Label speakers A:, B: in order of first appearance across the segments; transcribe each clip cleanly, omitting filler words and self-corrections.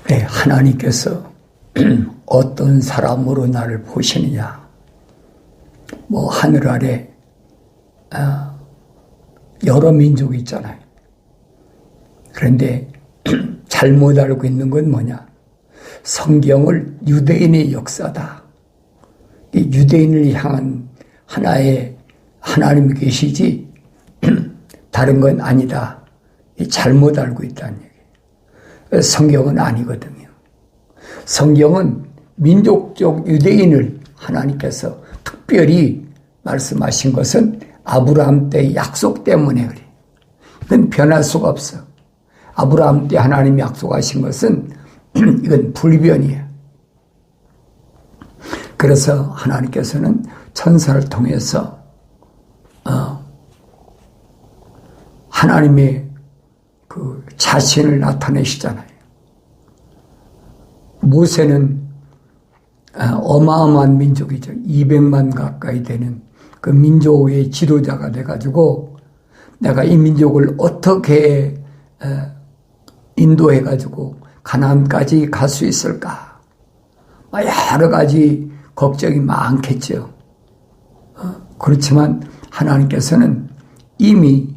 A: 네, 하나님께서 어떤 사람으로 나를 보시느냐. 뭐 하늘 아래 여러 민족이 있잖아요. 그런데 잘못 알고 있는 건 뭐냐. 성경을 유대인의 역사다. 이 유대인을 향한 하나의 하나님이 계시지 다른 건 아니다. 잘못 알고 있다는 얘기예요. 성경은 아니거든요. 성경은 민족적 유대인을 하나님께서 특별히 말씀하신 것은 아브라함 때 약속 때문에 그래. 이건 변할 수가 없어. 아브라함 때 하나님이 약속하신 것은 이건 불변이에요. 그래서 하나님께서는 천사를 통해서 하나님의 그 자신을 나타내시잖아요. 모세는 어마어마한 민족이죠. 200만 가까이 되는 그 민족의 지도자가 돼가지고 내가 이 민족을 어떻게 인도해가지고 가나안까지 갈 수 있을까? 여러 가지 걱정이 많겠죠. 그렇지만 하나님께서는 이미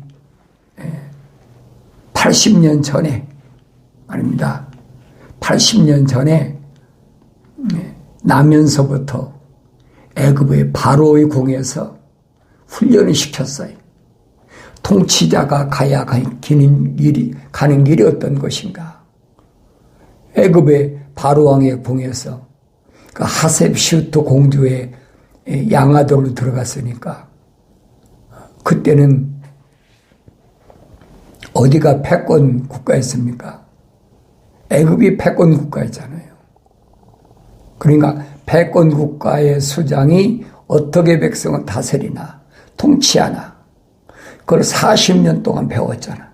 A: 80년 전에 말입니다. 80년 전에 나면서부터 애굽의 바로의 궁에서 훈련을 시켰어요. 통치자가 가야 가는 길이 어떤 것인가. 애굽의 바로왕의 궁에서 그 하셉슈트 공주의 양아들로 들어갔으니까 그때는 어디가 패권 국가였습니까? 애굽이 패권 국가였잖아요. 그러니까 패권 국가의 수장이 어떻게 백성을 다스리나 통치하나 그걸 40년 동안 배웠잖아.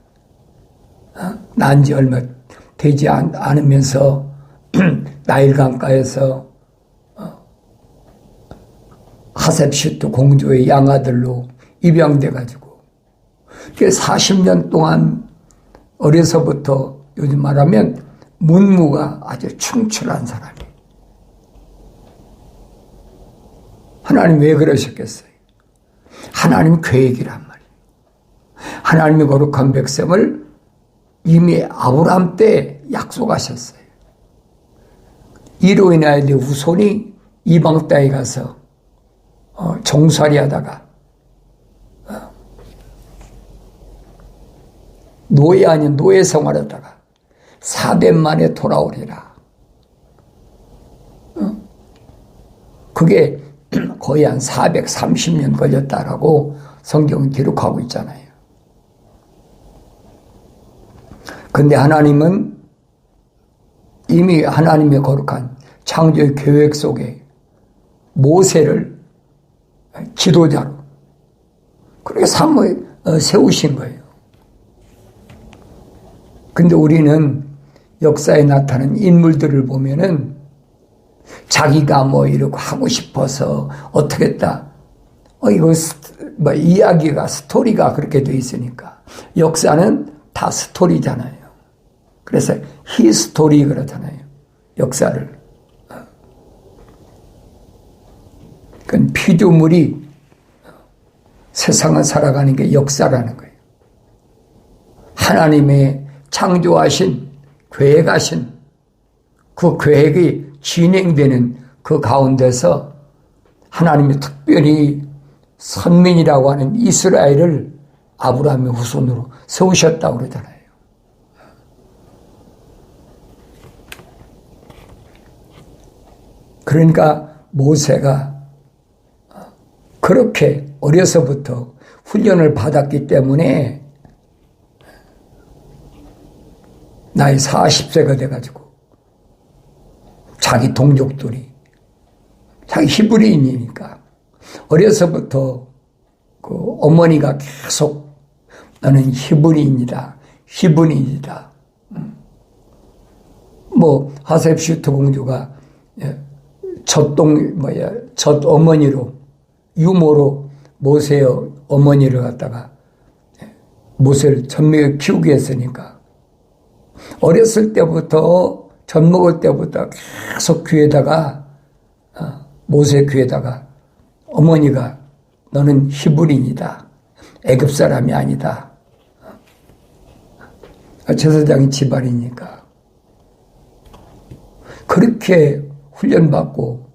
A: 난 지 얼마 되지 않으면서 나일강가에서 하셉슈트 공주의 양아들로 입양돼가지고 40년 동안 어려서부터 요즘 말하면 문무가 아주 충출한 사람이에요. 하나님 왜 그러셨겠어요? 하나님 계획이란 말이에요. 하나님의 거룩한 백성을 이미 아브라함 때 약속하셨어요. 이로 인하여 후손이 이방 땅에 가서 종살이 하다가 노예 아닌 노예 생활하다가 4대 만에 돌아오리라. 그게 거의 한 430년 걸렸다라고 성경은 기록하고 있잖아요. 근데 하나님은 이미 하나님의 거룩한 창조의 계획 속에 모세를 지도자로 그렇게 세우신 거예요. 근데 우리는 역사에 나타난 인물들을 보면은 자기가 뭐 이러고 하고 싶어서 어떻게 했다. 이거 이야기가 스토리가 그렇게 돼 있으니까 역사는 다 스토리잖아요. 그래서 히스토리 그러잖아요. 역사를. 그건 피조물이 세상을 살아가는 게 역사라는 거예요. 하나님의 창조하신 계획하신 그 계획이 진행되는 그 가운데서 하나님이 특별히 선민이라고 하는 이스라엘을 아브라함의 후손으로 세우셨다고 그러잖아요. 그러니까 모세가 그렇게 어려서부터 훈련을 받았기 때문에 나이 40세가 돼가지고 자기 동족들이 자기 히브리인이니까 어려서부터 그 어머니가 계속 너는 히브리인이다. 히브리인이다. 뭐 하셉슈트 공주가 첫 어머니로 유모로 모세의 어머니를 갖다가 모세를 전명에 키우게 했으니까 어렸을 때부터 젖 먹을 때부터 계속 귀에다가 모세 귀에다가 어머니가 너는 히브리인이다. 애굽 사람이 아니다. 제사장이 집안이니까. 그렇게 훈련받고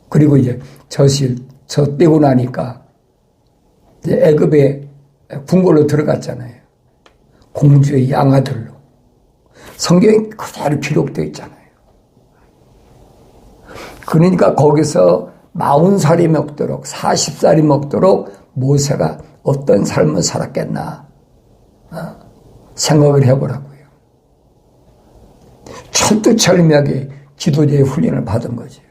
A: 그리고 이제 젖 떼고 나니까 이제 애굽에 궁궐로 들어갔잖아요. 공주의 양아들로. 성경이 그대로 기록되어 있잖아요. 그러니까 거기서 40살이 먹도록 40살이 먹도록 모세가 어떤 삶을 살았겠나 생각을 해보라고요. 철두철미하게 지도자의 훈련을 받은 거죠.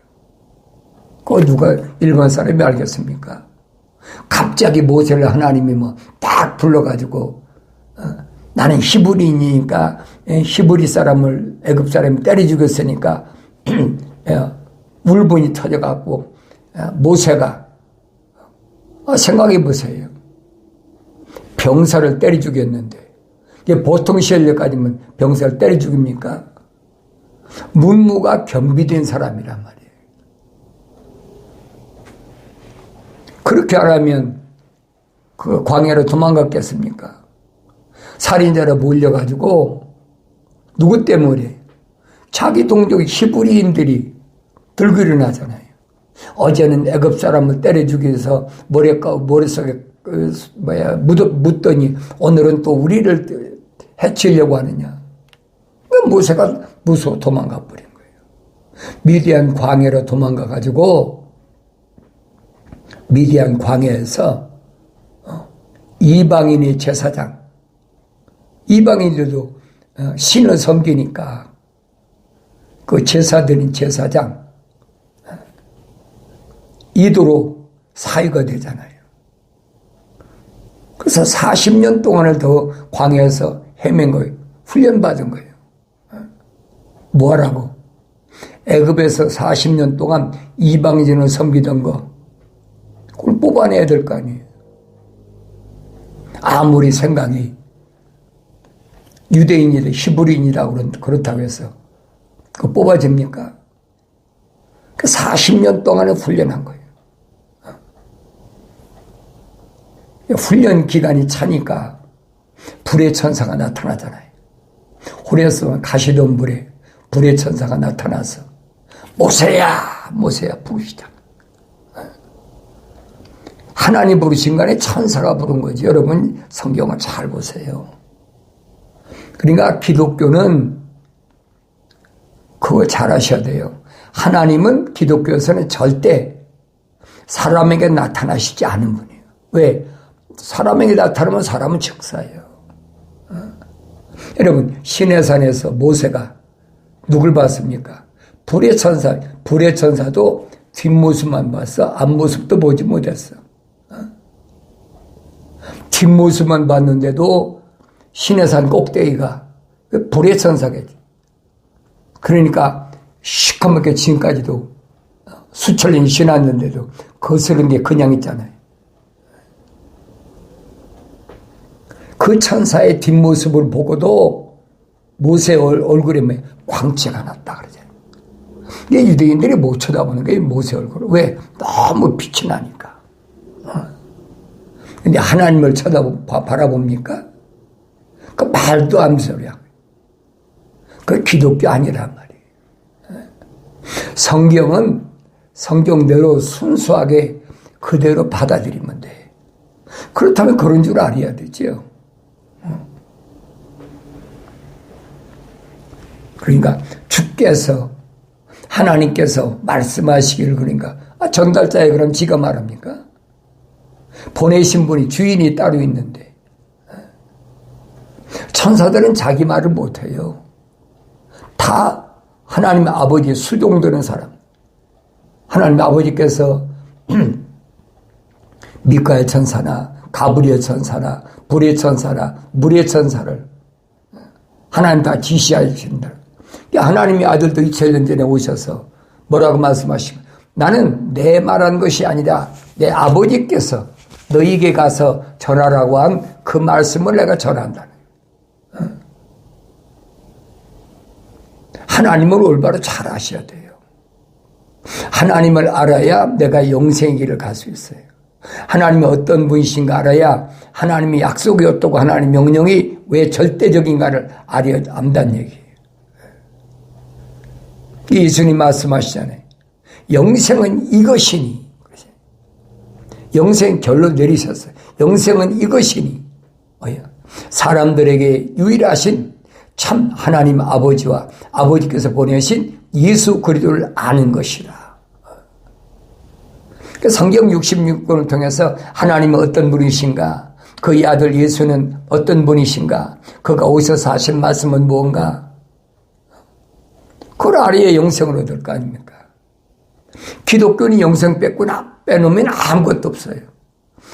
A: 그거 누가 일반 사람이 알겠습니까? 갑자기 모세를 하나님이 딱 불러가지고 나는 히브리인이니까 히브리 사람을 애굽 사람이 때려 죽였으니까 울분이 터져갖고 모세가 생각해 보세요. 병사를 때려 죽였는데 이게 보통 시절까지면 병사를 때려 죽입니까? 문무가 겸비된 사람이란 말이에요. 그렇게 하라면 그 광야로 도망갔겠습니까? 살인자로 몰려가지고 누구 때문에? 자기 동족 히브리인들이 들고 일어나잖아요. 어제는 애굽 사람을 때려 죽여서 머릿속에 묻더니 오늘은 또 우리를 해치려고 하느냐. 모세가 무서워 도망가 버린 거예요. 미디안 광야로 도망가가지고 미디안 광야에서 이방인의 제사장, 이방인들도 신을 섬기니까 그 제사드린 제사장 이도로 사유가 되잖아요. 그래서 40년 동안을 더 광야에서 헤맨 거예요. 훈련받은 거예요. 뭐 하라고? 애굽에서 40년 동안 이방인을 섬기던 거 그걸 뽑아내야 될 거 아니에요. 아무리 생각이 유대인이다 히브리인이다 그렇다고 해서 그거 뽑아집니까? 그 40년 동안을 훈련한 거예요. 훈련 기간이 차니까 불의 천사가 나타나잖아요. 호레스와 가시던 불의 천사가 나타나서 모세야 모세야 부르시다. 하나님 부르신 거 아니라 천사가 부른 거지. 여러분 성경을 잘 보세요. 그러니까 기독교는 그거 잘 아셔야 돼요. 하나님은 기독교에서는 절대 사람에게 나타나시지 않은 분이에요. 왜? 사람에게 나타나면 사람은 즉사예요. 여러분 시내산에서 모세가 누굴 봤습니까? 불의 천사도 뒷모습만 봤어. 앞모습도 보지 못했어. 뒷모습만 봤는데도 시내산 꼭대기가 불의 천사겠지. 그러니까 시커멓게 지금까지도 수천 년이 지났는데도 거스른 게 그냥 있잖아요. 그 천사의 뒷모습을 보고도 모세 얼굴에 광채가 났다 그러잖아요. 이게 유대인들이 못 쳐다보는 게 모세 얼굴을. 왜? 너무 빛이 나니까. 근데 하나님을 바라봅니까? 그 말도 안 소리야. 그 기독교 아니란 말이에요. 성경은 성경대로 순수하게 그대로 받아들이면 돼. 그렇다면 그런 줄 알아야 되죠. 그러니까 주께서 하나님께서 말씀하시기를 그러니까 전달자에 그럼 지가 말합니까? 보내신 분이 주인이 따로 있는데 천사들은 자기 말을 못해요. 다 하나님의 아버지의 수종되는 사람. 하나님의 아버지께서 미카엘 천사나 가브리엘 천사나 불의 천사나 물의 천사를 하나님 다 지시하신다. 하나님의 아들도 2000년 전에 오셔서 뭐라고 말씀하시면 나는 내 말한 것이 아니라 내 아버지께서 너희에게 가서 전하라고 한 그 말씀을 내가 전한다. 하나님을 올바로 잘 아셔야 돼요. 하나님을 알아야 내가 영생의 길을 갈 수 있어요. 하나님이 어떤 분이신가 알아야 하나님이 약속이 어떻고 하나님 명령이 왜 절대적인가를 안다는 얘기예요. 예수님 말씀하시잖아요. 영생은 이것이니. 영생 결론 내리셨어요. 영생은 이것이니. 사람들에게 유일하신 참 하나님 아버지와 아버지께서 보내신 예수 그리스도를 아는 것이라. 성경 66권을 통해서 하나님은 어떤 분이신가, 그의 아들 예수는 어떤 분이신가, 그가 오셔서 하신 말씀은 무언가, 그걸 알아야 영생을 얻을 거 아닙니까? 기독교는 영생 빼놓으면 아무것도 없어요.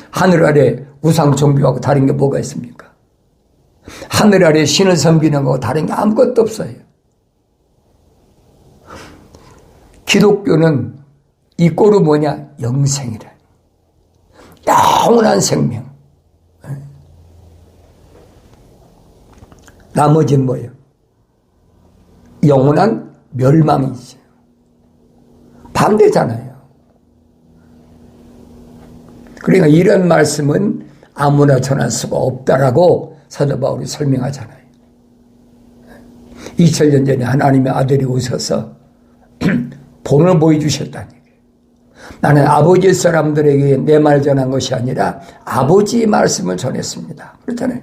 A: 하늘 아래 우상 종교하고 다른 게 뭐가 있습니까? 하늘 아래 신을 섬기는 거하고 다른 게 아무것도 없어요. 기독교는 이 꼴은 뭐냐? 영생이라. 영원한 생명. 나머지는 뭐예요? 영원한 멸망이죠. 반대잖아요. 그러니까 이런 말씀은 아무나 전할 수가 없다라고 사도 바울이 설명하잖아요. 2000년 전에 하나님의 아들이 오셔서 본을 보여주셨다는 얘기예요. 나는 아버지 사람들에게 내 말 전한 것이 아니라 아버지의 말씀을 전했습니다. 그렇잖아요.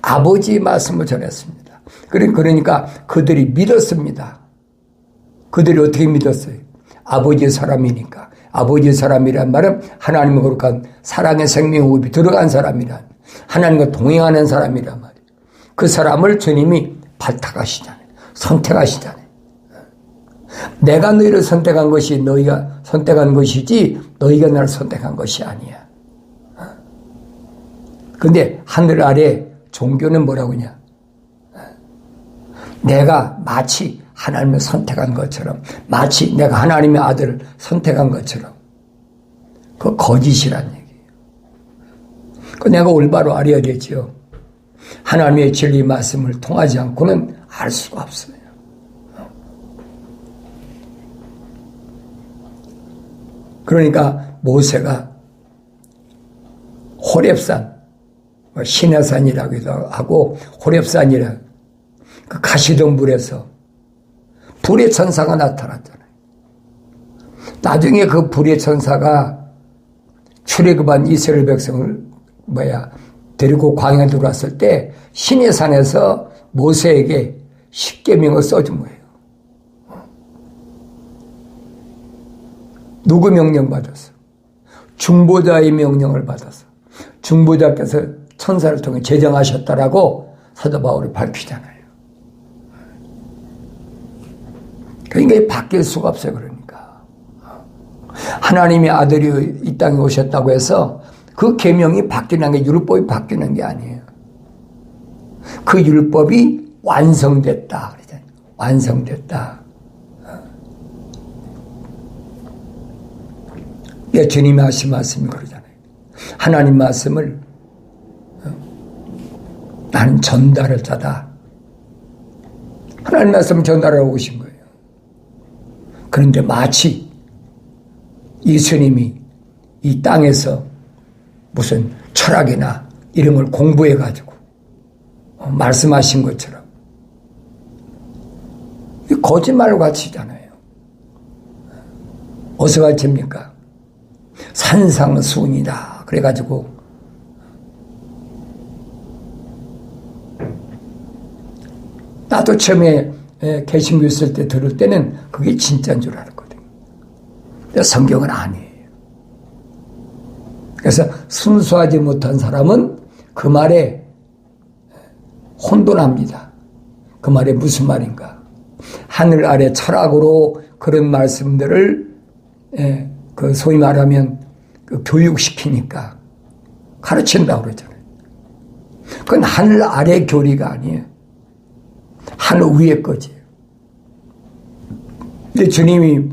A: 아버지의 말씀을 전했습니다. 그러니까 그들이 믿었습니다. 그들이 어떻게 믿었어요? 아버지의 사람이니까. 아버지의 사람이란 말은 하나님과 거룩한 사랑의 생명호흡이 들어간 사람이란, 하나님과 동행하는 사람이란 말이에요. 그 사람을 주님이 발탁하시잖아요. 선택하시잖아요. 내가 너희를 선택한 것이 너희가 선택한 것이지 너희가 나를 선택한 것이 아니야. 근데 하늘 아래 종교는 뭐라고 하냐? 내가 마치 하나님을 선택한 것처럼, 마치 내가 하나님의 아들을 선택한 것처럼, 그거 거짓이란 얘기예요. 그 내가 올바로 알아야 되죠. 하나님의 진리 말씀을 통하지 않고는 알 수가 없어요. 그러니까 모세가 호렙산, 시내산이라고도 하고 호렙산이라 그 가시덤불에서 불의 천사가 나타났잖아요. 나중에 그 불의 천사가 출애굽한 이스라엘 백성을 데리고 광야에 들어왔을 때 시내산에서 모세에게 십계명을 써준 거예요. 누구 명령 받았어? 중보자의 명령을 받았어. 중보자께서 천사를 통해 제정하셨다라고 사도 바울이 밝히잖아요. 그러니까 바뀔 수가 없어요. 그러니까 하나님의 아들이 이 땅에 오셨다고 해서 그 계명이 바뀌는 게, 율법이 바뀌는 게 아니에요. 그 율법이 완성됐다 그러잖아요. 완성됐다. 주님이 하신 말씀이 그러잖아요. 하나님 말씀을 나는 전달할 자다. 하나님 말씀을 전달하고 오신 거예요. 그런데 마치 예수님이 이 땅에서 무슨 철학이나 이런 걸 공부해가지고 말씀하신 것처럼 거짓말 같이잖아요. 어디서 가르칩니까? 산상수훈이다. 그래가지고 나도 처음에 개신교 있을 때 들을 때는 그게 진짜인 줄 알았거든요. 근데 성경은 아니에요. 그래서 순수하지 못한 사람은 그 말에 혼돈합니다. 그 말이 무슨 말인가? 하늘 아래 철학으로 그런 말씀들을 그 소위 말하면 그 교육시키니까 가르친다고 그러잖아요. 그건 하늘 아래 교리가 아니에요. 하늘 위의 거지. 근데 주님이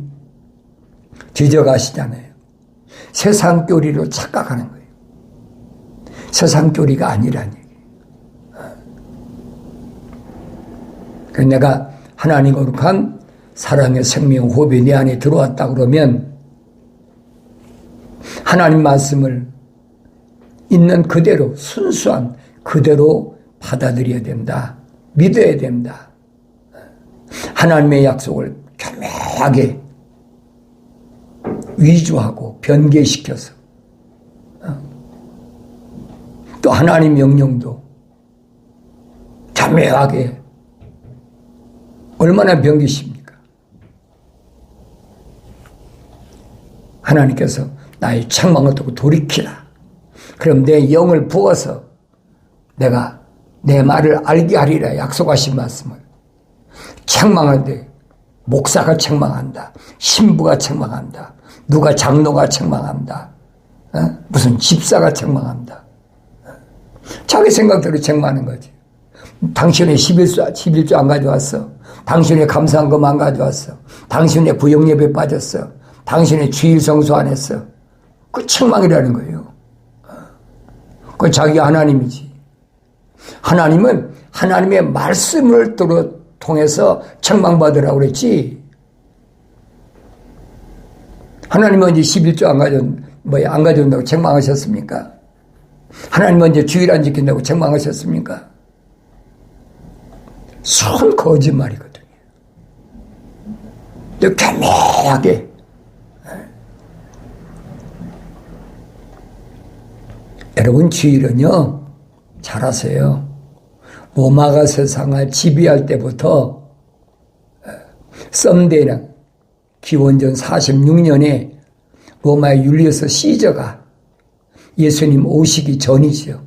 A: 지적하시잖아요. 세상 교리로 착각하는 거예요. 세상 교리가 아니라는 얘기예요. 그래서 내가 하나님 거룩한 사랑의 생명 호흡이 내 안에 들어왔다 그러면 하나님 말씀을 있는 그대로 순수한 그대로 받아들여야 된다. 믿어야 된다. 하나님의 약속을 교묘하게 위조하고 변개시켜서 또 하나님 명령도 교묘하게 얼마나 변개십니까? 하나님께서 나의 책망을 듣고 돌이키라. 그럼 내 영을 부어서 내가 내 말을 알게 하리라 약속하신 말씀을 책망할 때 목사가 책망한다. 신부가 책망한다. 누가 장로가 책망한다. 무슨 집사가 책망한다. 자기 생각대로 책망하는 거지. 당신의 11조 안 가져왔어. 당신의 감사한 것만 가져왔어. 당신의 부영예배에 빠졌어. 당신의 주일 성수 안 했어. 그 책망이라는 거예요. 그 자기가 하나님이지. 하나님은 하나님의 말씀을 통해서 책망받으라고 그랬지. 하나님은 이제 11조 안 가져온다고 책망하셨습니까? 하나님은 이제 주일 안 지킨다고 책망하셨습니까? 순 거짓말이거든요. 교묘하게. 여러분 주일은요, 잘 아세요. 로마가 세상을 지배할 때부터 썸데이랑 기원전 46년에 로마의 율리어스 시저가 예수님 오시기 전이죠.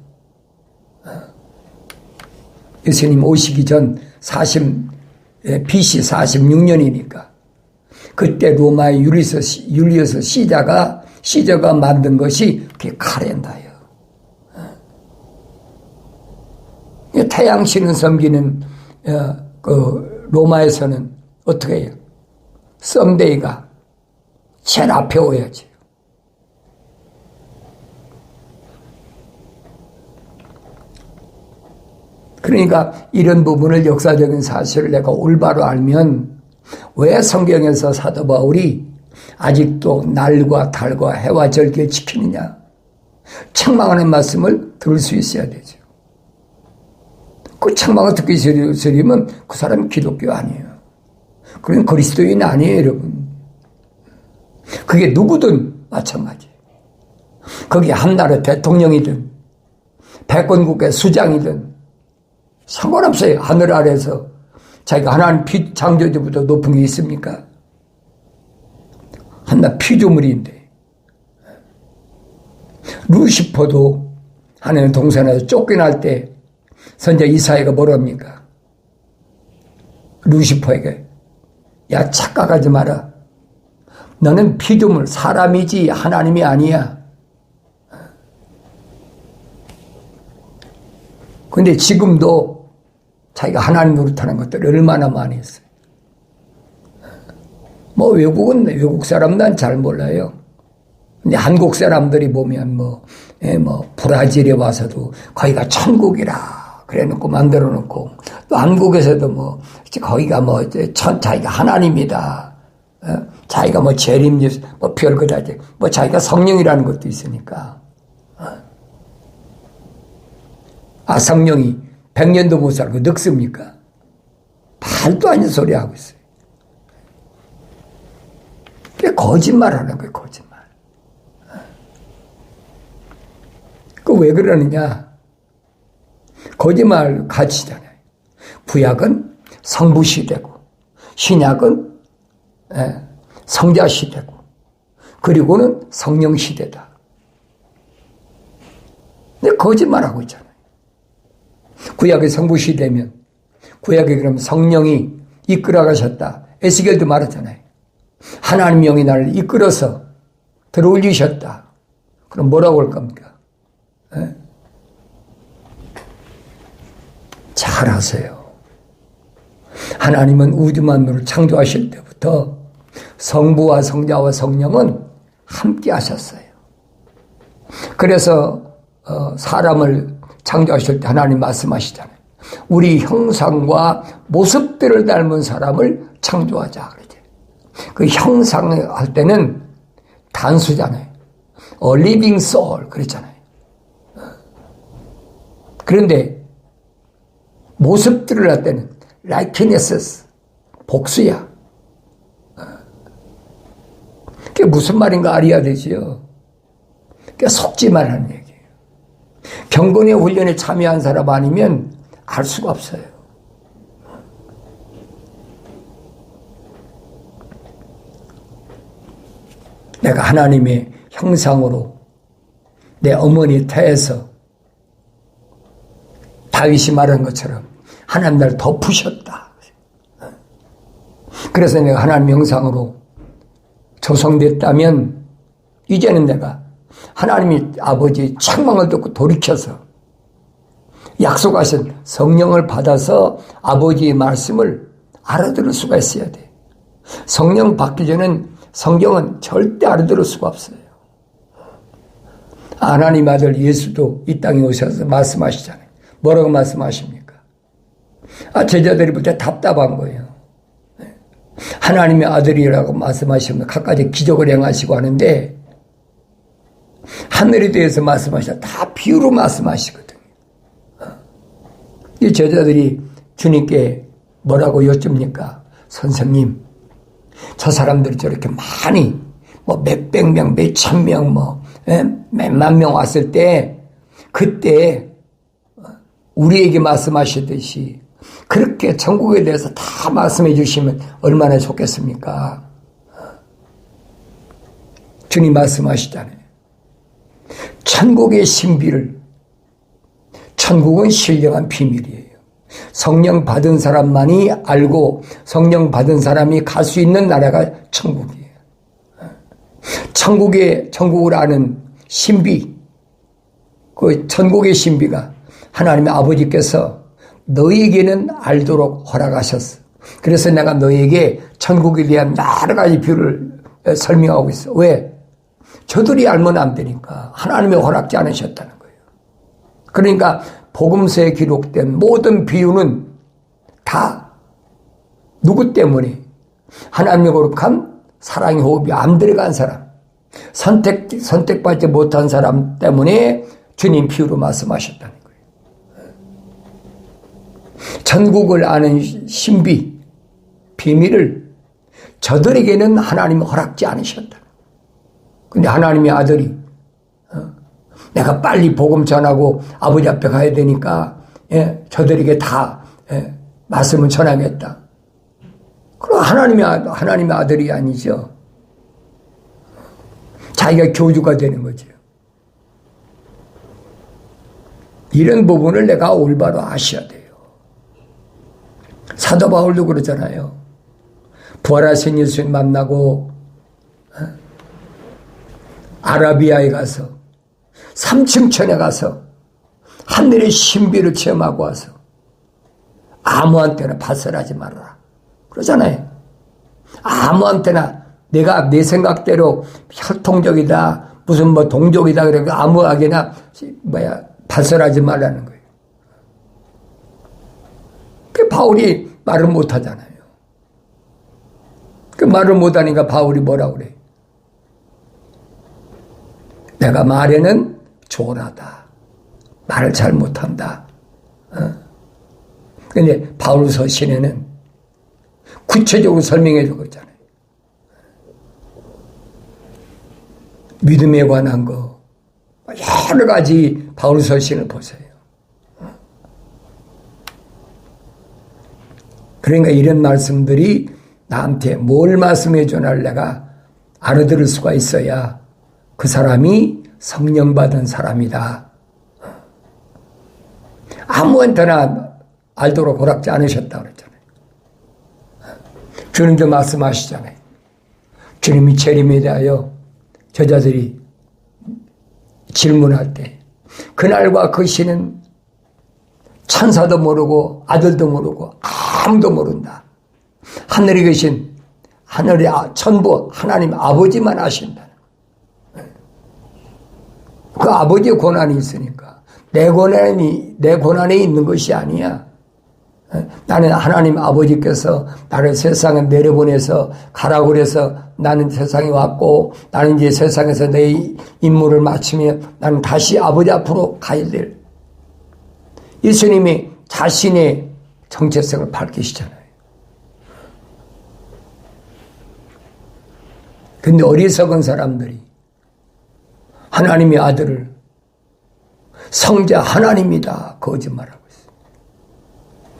A: 예수님 오시기 전 BC 46년이니까 그때 로마의 율리어스 시저가 만든 것이 그게 칼렌더예요. 태양신을 섬기는 그 로마에서는 어떻게 해요? 썸데이가 제일 앞에 오야지. 그러니까 이런 부분을 역사적인 사실을 내가 올바로 알면 왜 성경에서 사도 바울이 아직도 날과 달과 해와 절기를 지키느냐? 책망하는 말씀을 들을 수 있어야 되죠. 그 책망을 듣기 싫으면 그 사람은 기독교 아니에요. 그건 그리스도인 아니에요, 여러분. 그게 누구든 마찬가지예요. 그게 한나라 대통령이든 백권국의 수장이든 상관없어요. 하늘 아래서 자기가 하나님 창조주보다 높은 게 있습니까? 한나 피조물인데. 루시퍼도 하나님 동산에서 쫓겨날 때 선자 이사야가 뭐랍니까? 루시퍼에게 야 착각하지 마라. 너는 피조물 사람이지 하나님이 아니야. 근데 지금도 자기가 하나님 노릇하는 것들을 얼마나 많이 했어요. 뭐 외국 사람들은 잘 몰라요. 근데 한국 사람들이 보면 브라질에 와서도 거기가 천국이라 그래 놓고 만들어 놓고 또 한국에서도 거기가 자기가 하나님이다. 자기가 재림주 별거 다 자기가 성령이라는 것도 있으니까. 성령이 100년도 못 살고 늙습니까? 말도 아닌 소리 하고 있어요. 그게 거짓말 하는 거예요, 거짓말. 왜 그러느냐? 거짓말 가치잖아요. 구약은 성부시대고, 신약은 성자시대고, 그리고는 성령시대다. 근데 거짓말하고 있잖아요. 구약의 성부시대면, 구약에 그럼 성령이 이끌어 가셨다. 에스겔도 말했잖아요. 하나님 영이 나를 이끌어서 들어올리셨다. 그럼 뭐라고 할 겁니까? 잘 아세요. 하나님은 우주 만물을 창조하실 때부터 성부와 성자와 성령은 함께 하셨어요. 그래서 사람을 창조하실 때 하나님 말씀하시잖아요. 우리 형상과 모습대로 닮은 사람을 창조하자 그러지. 그 형상할 때는 단수잖아요. living soul 그랬잖아요. 그런데 모습들을 할 때는 likenesses 복수야. 그게 무슨 말인가 알아야 되지요. 그게 속지 말라는 얘기예요. 경건의 훈련에 참여한 사람 아니면 알 수가 없어요. 내가 하나님의 형상으로 내 어머니 태에서 다윗이 말한 것처럼 하나님 날 덮으셨다. 그래서 내가 하나님 형상으로 조성됐다면 이제는 내가 하나님이 아버지의 책망을 듣고 돌이켜서 약속하신 성령을 받아서 아버지의 말씀을 알아들을 수가 있어야 돼. 성령 받기 전엔 성경은 절대 알아들을 수가 없어요. 하나님 아들 예수도 이 땅에 오셔서 말씀하시잖아요. 뭐라고 말씀하십니까? 제자들이 볼 때 답답한 거예요. 하나님의 아들이라고 말씀하시면 갖가지 기적을 행하시고 하는데 하늘에 대해서 말씀하시다 다 비유로 말씀하시거든요. 이 제자들이 주님께 뭐라고 여쭙니까? 선생님, 저 사람들이 저렇게 많이 몇백 명, 몇천 명, 몇만 명 왔을 때 그때 우리에게 말씀하셨듯이 그렇게 천국에 대해서 다 말씀해 주시면 얼마나 좋겠습니까? 주님 말씀하시잖아요. 천국의 신비를, 천국은 신령한 비밀이에요. 성령 받은 사람만이 알고 성령 받은 사람이 갈 수 있는 나라가 천국이에요. 천국을 아는 신비, 그 천국의 신비가 하나님의 아버지께서 너희에게는 알도록 허락하셨어. 그래서 내가 너희에게 천국에 대한 여러 가지 비유를 설명하고 있어. 왜? 저들이 알면 안 되니까. 하나님이 허락지 않으셨다는 거예요. 그러니까 복음서에 기록된 모든 비유는 다 누구 때문에? 하나님의 거룩한 사랑의 호흡이 안 들어간 사람, 선택받지 못한 사람 때문에 주님 비유로 말씀하셨다는 거예요. 천국을 아는 신비, 비밀을 저들에게는 하나님이 허락지 않으셨다. 근데 하나님의 아들이 내가 빨리 복음 전하고 아버지 앞에 가야 되니까 저들에게 다 말씀을 전하겠다. 그럼 하나님의 아들이 아니죠. 자기가 교주가 되는 거죠. 이런 부분을 내가 올바로 아셔야 돼요. 사도 바울도 그러잖아요. 부활하신 예수님 만나고 아라비아에 가서 3층 천에 가서 하늘의 신비를 체험하고 와서 아무한테나 발설하지 말아라 그러잖아요. 아무한테나 내가 내 생각대로 혈통적이다 무슨 동족이다 그래서 아무에게나 발설하지 말라는 거예요. 그 바울이 말을 못하잖아요. 그 말을 못하니까 바울이 뭐라고 그래? 내가 말에는 조언하다. 말을 잘 못한다. 근데 바울서 시내는 구체적으로 설명해 주고 있잖아요. 믿음에 관한 거 여러 가지 바울서 시를 보세요. 그러니까 이런 말씀들이 나한테 뭘 말씀해 주나 내가 알아들을 수가 있어야 그 사람이 성령 받은 사람이다. 아무한테나 알도록 허락지 않으셨다 그랬잖아요. 주님도 말씀하시잖아요. 주님이 재림에 대하여 저자들이 질문할 때 그날과 그 시는 천사도 모르고 아들도 모르고 아무도 모른다. 하늘에 계신 하늘의 전부 하나님 아버지만 아신다. 그 아버지의 고난이 있으니까 내 고난에 있는 것이 아니야. 나는 하나님 아버지께서 나를 세상에 내려보내서 가라고 그래서 나는 세상에 왔고, 나는 이제 세상에서 내 임무를 마치면 나는 다시 아버지 앞으로 가야 될. 예수님이 자신의 정체성을 밝히시잖아요. 근데 어리석은 사람들이 하나님의 아들을 성자 하나님이다 거짓말하고 있어요.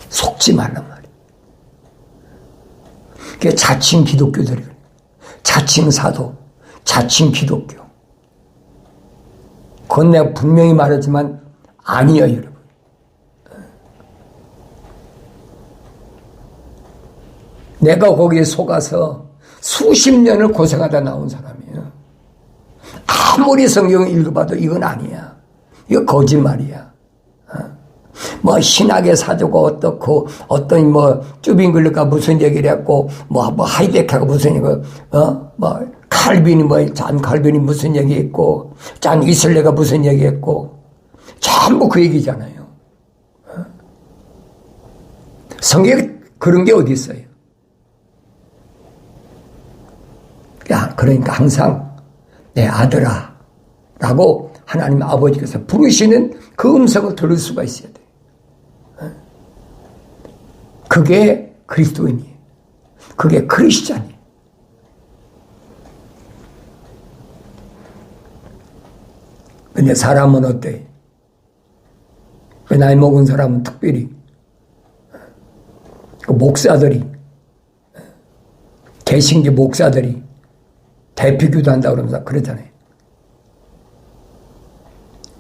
A: 속지 말란 말이에요. 그게 자칭 기독교들이에요. 자칭 사도, 자칭 기독교. 그건 내가 분명히 말하지만 아니에요, 여러분. 내가 거기에 속아서 수십 년을 고생하다 나온 사람이에요. 아무리 성경을 읽어봐도 이건 아니야. 이거 거짓말이야. 뭐 신학의 사조가 어떻고 어떤 뭐 쭈빙글르가 무슨 얘기를 했고 뭐 하이데크가 무슨 얘기 뭐 칼빈이 잔 칼빈이 무슨 얘기했고 잔 이슬레가 무슨 얘기했고 전부 그 얘기잖아요. 성경에 그런 게 어디 있어요? 그러니까 항상 내 아들아 라고 하나님 아버지께서 부르시는 그 음성을 들을 수가 있어야 돼. 그게 그리스도인이에요. 그게 크리스찬이에요. 근데 사람은 어때? 그 나이 먹은 사람은 특별히 그 목사들이 개신교 목사들이 대피기도 한다고 그러면서 그러잖아요.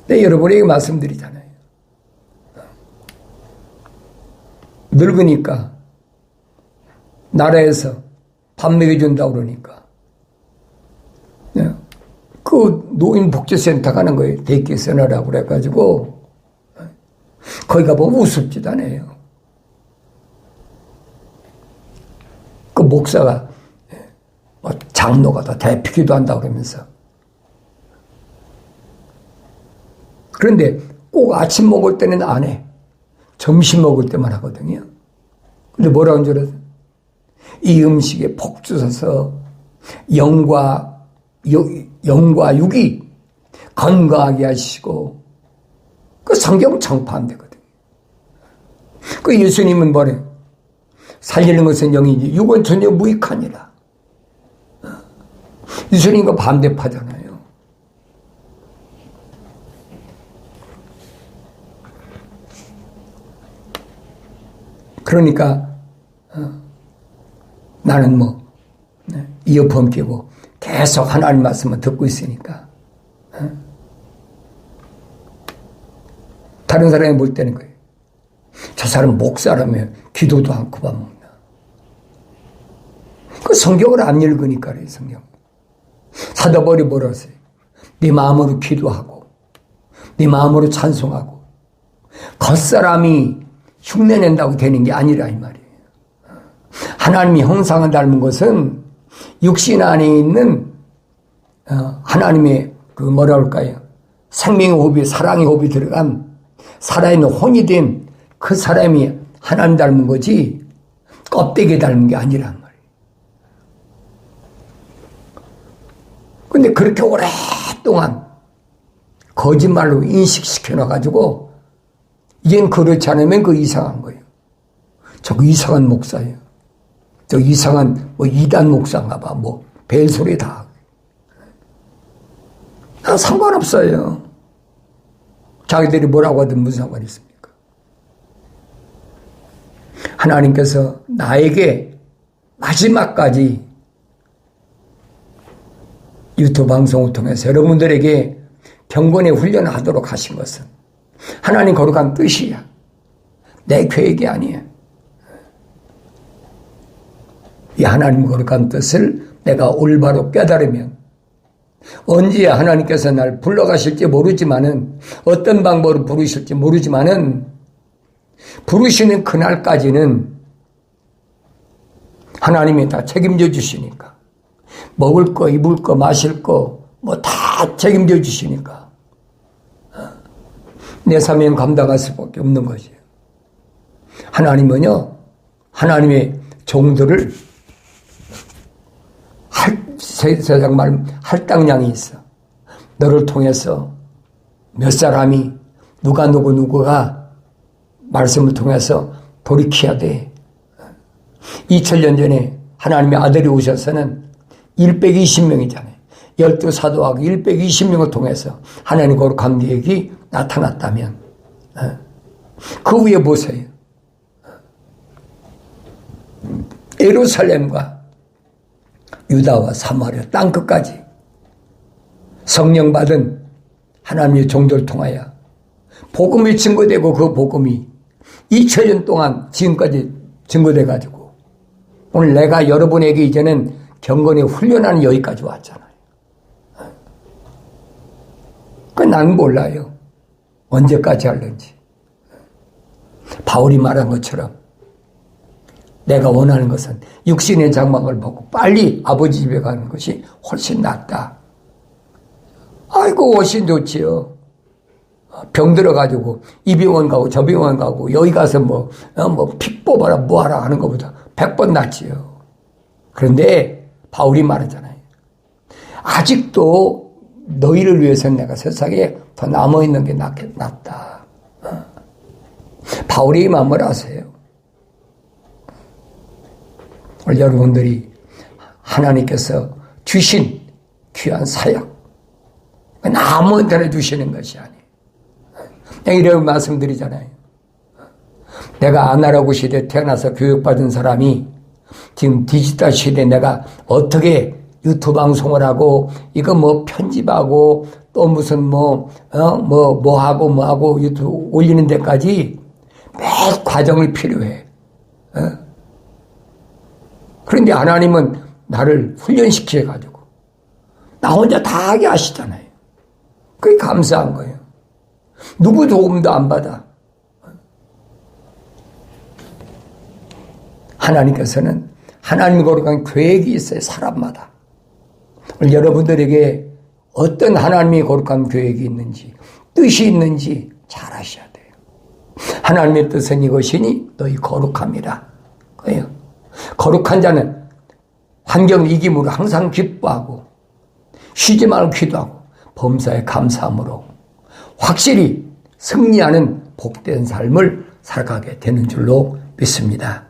A: 근데 여러분에게 말씀드리잖아요. 늙으니까 나라에서 밥 먹여준다고 그러니까 그 노인복지센터 가는 거예요. 대기센터라고 그래가지고 거기 가보면 우습지도 않아요. 그 목사가 장로가 다 대피기도 한다고 그러면서 그런데 꼭 아침 먹을 때는 안 해. 점심 먹을 때만 하거든요. 근데 뭐라고 하는 줄 알아요? 이 음식에 복 주셔서 영과 육이 건강하게 하시고 그 성경 정파 되거든요. 그 예수님은 뭐래? 살리는 것은 영이지 육은 전혀 무익하니라. 예수님과 반대파잖아요. 그러니까 나는 이어폰 끼고 계속 하나님 말씀을 듣고 있으니까 다른 사람이 볼 때는 거예요. 저 사람 목사라면 기도도 않고 밥 먹나. 그 성경을 안 읽으니까 그래요. 성경. 사도바울이 뭐라 하세요? 네 마음으로 기도하고 네 마음으로 찬송하고 겉사람이 흉내낸다고 되는 게 아니라 이 말이에요. 하나님이 형상을 닮은 것은 육신 안에 있는 하나님의 그 뭐라 할까요? 생명의 호흡이 사랑의 호흡이 들어간 살아있는 혼이 된 그 사람이 하나님 닮은 거지 껍데기 닮은 게 아니란 말이에요. 근데 그렇게 오랫동안 거짓말로 인식시켜 놔가지고 이젠 그렇지 않으면 그 이상한 거예요. 저 이상한 목사예요. 저 이상한 이단 목사인가 봐. 벨소리 다. 난 상관없어요. 자기들이 뭐라고 하든 무슨 상관이 있습니까? 하나님께서 나에게 마지막까지 유튜브 방송을 통해서 여러분들에게 경건의 훈련을 하도록 하신 것은 하나님 거룩한 뜻이야. 내 계획이 아니야. 이 하나님 거룩한 뜻을 내가 올바로 깨달으면 언제 하나님께서 날 불러가실지 모르지만은 어떤 방법으로 부르실지 모르지만은 부르시는 그날까지는 하나님이 다 책임져 주시니까 먹을 거, 입을 거, 마실 거 다 책임져 주시니까 내 사명 감당할 수밖에 없는 거지. 하나님은요, 하나님의 종들을 세상 말 할당량이 있어. 너를 통해서 몇 사람이 누구가 말씀을 통해서 돌이켜야 돼. 2000년 전에 하나님의 아들이 오셔서는 120명이잖아요. 12사도하고 120명을 통해서 하나님 거룩한 계획이 나타났다면 그 위에 보세요. 예루살렘과 유다와 사마리아 땅끝까지 성령 받은 하나님의 종들을 통하여 복음이 증거되고 그 복음이 2000년 동안 지금까지 증거돼가지고 오늘 내가 여러분에게 이제는 경건에 훈련하는 여기까지 왔잖아요. 난 몰라요. 언제까지 할는지. 바울이 말한 것처럼 내가 원하는 것은 육신의 장막을 벗고 빨리 아버지 집에 가는 것이 훨씬 낫다. 아이고 훨씬 좋지요. 병 들어가지고 이 병원 가고 저 병원 가고 여기 가서 피 뽑아라 뭐하라 하는 것보다 100번 낫지요. 그런데 바울이 말하잖아요. 아직도 너희를 위해서는 내가 세상에 더 남아있는 게 낫다. 바울이 이 마음을 아세요. 오늘 여러분들이 하나님께서 주신 귀한 사역, 아무한테나 주시는 것이 아니에요. 이런 말씀드리잖아요. 내가 아날로그 시대에 태어나서 교육받은 사람이 지금 디지털 시대에 내가 어떻게 유튜브 방송을 하고 이거 편집하고 또 무슨 뭐 하고 유튜브 올리는 데까지 매 과정이 필요해. 그런데 하나님은 나를 훈련시켜가지고 나 혼자 다 하게 하시잖아요. 그게 감사한 거예요. 누구 도움도 안 받아. 하나님께서는 하나님의 거룩한 계획이 있어요. 사람마다. 오늘 여러분들에게 어떤 하나님의 거룩한 계획이 있는지 뜻이 있는지 잘 아셔야 돼요. 하나님의 뜻은 이것이니 너희 거룩함이라. 그래요. 거룩한 자는 환경을 이김으로 항상 기뻐하고 쉬지 말고 기도하고 범사에 감사함으로 확실히 승리하는 복된 삶을 살아가게 되는 줄로 믿습니다.